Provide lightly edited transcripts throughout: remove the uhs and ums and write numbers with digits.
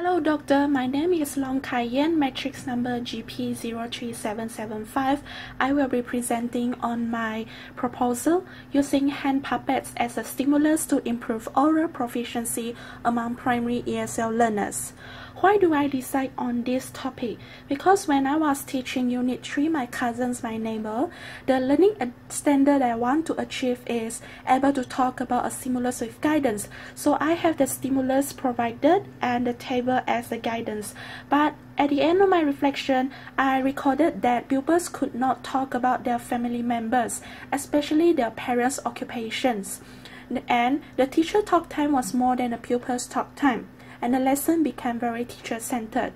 Hello doctor, my name is Kai Yen, matrix number GP03775. I will be presenting on my proposal using hand puppets as a stimulus to improve oral proficiency among primary ESL learners. Why do I decide on this topic? Because when I was teaching Unit 3, my cousins, my neighbor, the learning standard I want to achieve is able to talk about a stimulus with guidance. So I have the stimulus provided and the table as the guidance. But at the end of my reflection, I recorded that pupils could not talk about their family members, especially their parents' occupations. And the teacher talk time was more than the pupils' talk time, and the lesson became very teacher-centered.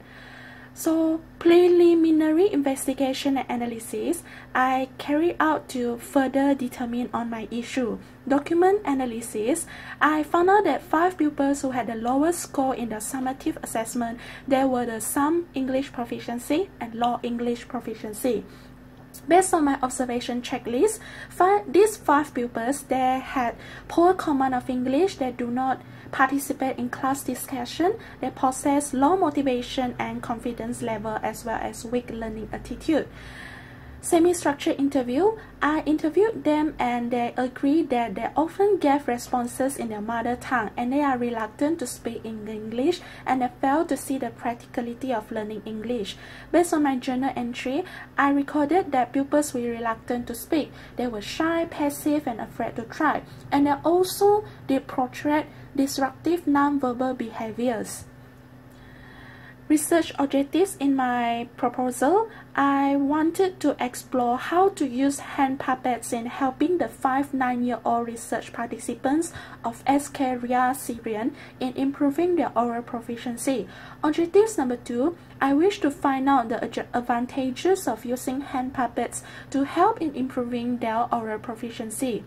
So, preliminary investigation and analysis I carried out to further determine on my issue. Document analysis, I found out that 5 pupils who had the lowest score in the summative assessment, there were the Some English Proficiency and Law English Proficiency. Based on my observation checklist, these 5 pupils, they had poor command of English, they do not participate in class discussion, they possess low motivation and confidence level as well as weak learning attitude. Semi-structured interview, I interviewed them and they agreed that they often gave responses in their mother tongue and they are reluctant to speak in English, and they failed to see the practicality of learning English. Based on my journal entry, I recorded that pupils were reluctant to speak. They were shy, passive, and afraid to try, and they also did portray disruptive non-verbal behaviors. Research objectives in my proposal, I wanted to explore how to use hand puppets in helping the 5 9-year-old research participants of SK Ria Syrian in improving their oral proficiency. Objectives number 2, I wish to find out the advantages of using hand puppets to help in improving their oral proficiency.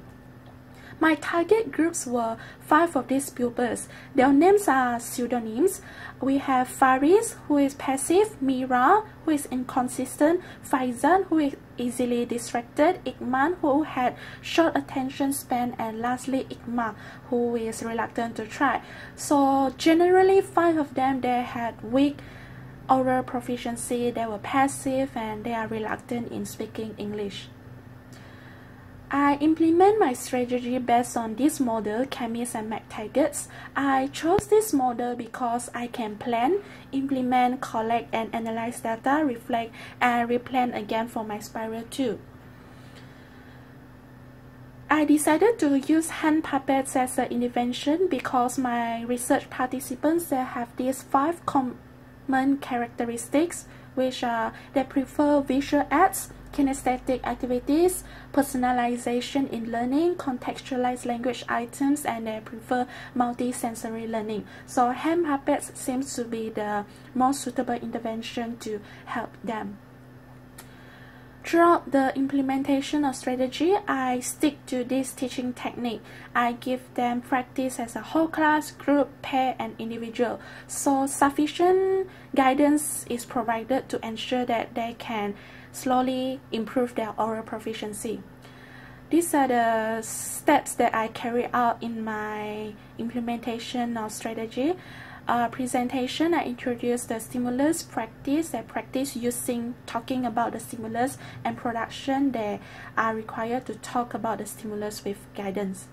My target groups were 5 of these pupils. Their names are pseudonyms. We have Faris, who is passive, Mira, who is inconsistent, Faizan, who is easily distracted, Ikman, who had short attention span, and lastly Ikma, who is reluctant to try. So generally 5 of them, they had weak oral proficiency, they were passive, and they are reluctant in speaking English. I implement my strategy based on this model, Chemist and McTaggart's. I chose this model because I can plan, implement, collect, and analyze data, reflect, and replan again for my spiral too. I decided to use hand puppets as an intervention because my research participants, they have these 5 common characteristics, which are they prefer visual aids, kinesthetic activities, personalization in learning, contextualized language items, and they prefer multi-sensory learning. So hand puppets seems to be the most suitable intervention to help them. Throughout the implementation of strategy, I stick to this teaching technique. I give them practice as a whole class, group, pair, and individual. So sufficient guidance is provided to ensure that they can slowly improve their oral proficiency. These are the steps that I carry out in my implementation of strategy. Presentation, I introduce the stimulus, practice, I practice using talking about the stimulus, and production, they are required to talk about the stimulus with guidance.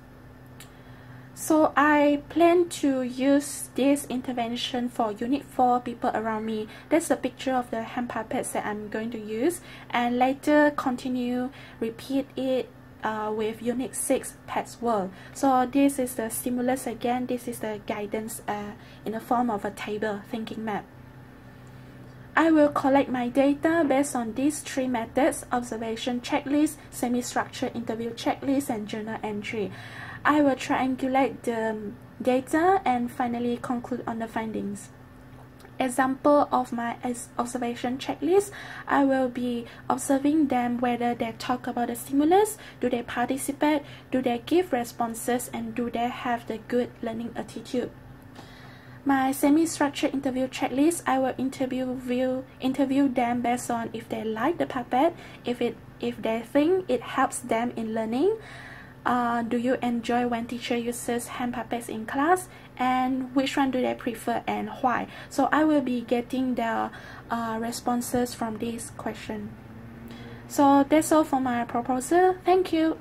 So I plan to use this intervention for Unit 4 people around me. That's a picture of the hand puppets that I'm going to use, and later continue repeat it with Unit 6 Pets World. So this is the stimulus again, this is the guidance in the form of a table thinking map. I will collect my data based on these 3 methods: observation checklist, semi-structured interview checklist, and journal entry. I will triangulate the data and finally conclude on the findings. Example of my observation checklist, I will be observing them whether they talk about the stimulus, do they participate, do they give responses, and do they have the good learning attitude. My semi-structured interview checklist, I will interview them based on if they like the puppet, if they think it helps them in learning, Do you enjoy when teacher uses hand puppets in class, and which one do they prefer and why? So I will be getting the responses from this question. So that's all for my proposal. Thank you.